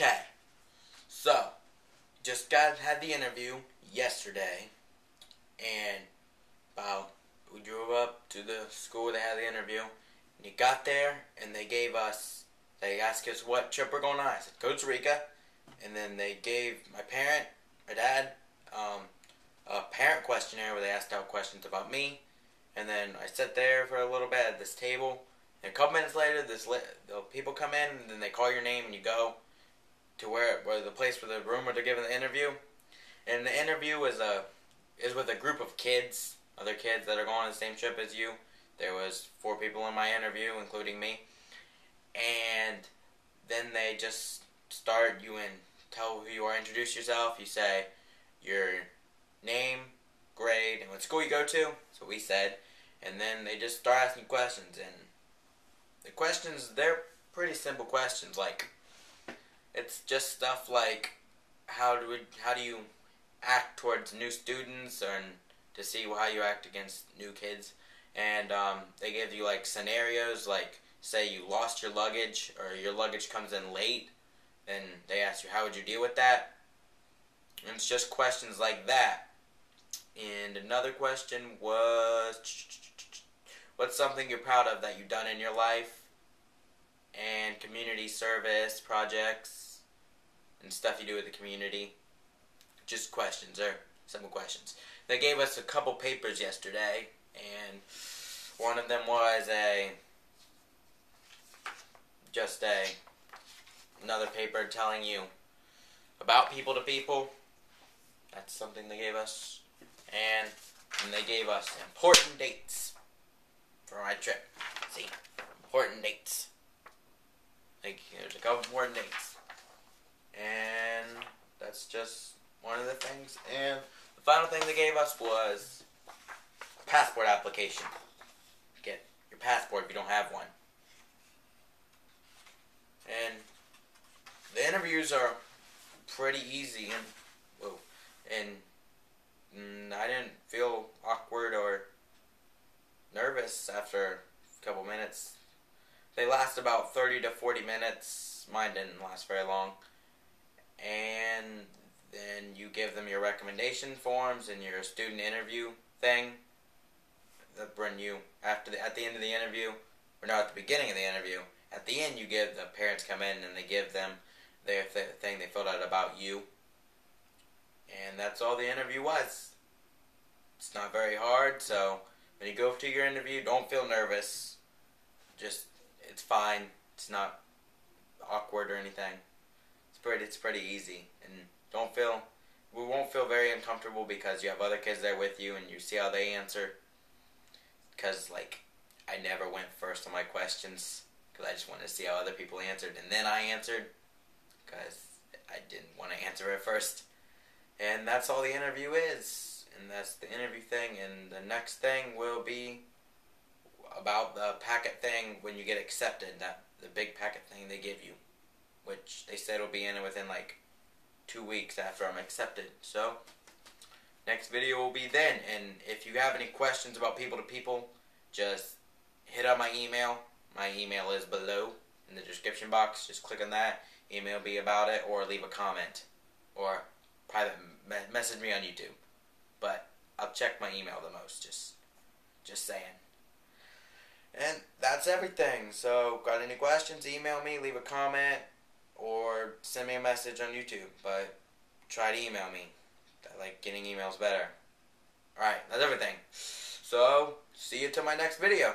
Okay, so had the interview yesterday, and we drove up to the school where they had the interview, and you got there, and they asked us what trip we're going on. I said Costa Rica, and then they gave my dad, a parent questionnaire where they asked out questions about me, and then I sat there for a little bit at this table, and a couple minutes later, the people come in, and then they call your name, and you go to where the place where the room where they're giving the interview, and the interview is with a group of kids, other kids that are going on the same trip as you. There was 4 people in my interview, including me, and then they just start you and tell who you are, introduce yourself. You say your name, grade, and what school you go to. So we said, and then they just start asking questions, and the questions, they're pretty simple questions. Like, it's just stuff like how do you act towards new students, and to see how you act against new kids. And they give you like scenarios, like say you lost your luggage or your luggage comes in late, and they ask you how would you deal with that. And it's just questions like that. And another question was, what's something you're proud of that you've done in your life? And community service projects and stuff you do with the community. Just questions, or simple questions. They gave us a couple papers yesterday, and one of them was another paper telling you about people to people. That's something they gave us. And they gave us important dates for my trip. See, important dates. Like, there's a couple important dates. And that's just one of the things. And the final thing they gave us was a passport application. Get your passport if you don't have one. And the interviews are pretty easy, and I didn't feel awkward or nervous after a couple minutes. They last about 30 to 40 minutes. Mine didn't last very long. And then you give them your recommendation forms and your student interview thing. They'll bring you at the end of the interview, or no, at the beginning of the interview. At the end, the parents come in and they give them their thing they filled out about you. And that's all the interview was. It's not very hard, so when you go to your interview, don't feel nervous. It's fine. It's not awkward or anything. It's pretty easy, and we won't feel very uncomfortable because you have other kids there with you, and you see how they answer. Because I never went first on my questions, because I just wanted to see how other people answered, and then I answered, because I didn't want to answer it first. And that's all the interview is, and that's the interview thing. And the next thing will be about the packet thing when you get accepted, the big packet thing they give you, which they said will be in within 2 weeks after I'm accepted. So next video will be then. And if you have any questions about people to people, just hit up my email. My email is below in the description box. Just click on that, email me about it, or leave a comment, or private message me on YouTube. But I'll check my email the most, just saying. And that's everything. So, got any questions, email me, leave a comment, or send me a message on YouTube. But try to email me. I like getting emails better. Alright, that's everything. So, see you till my next video.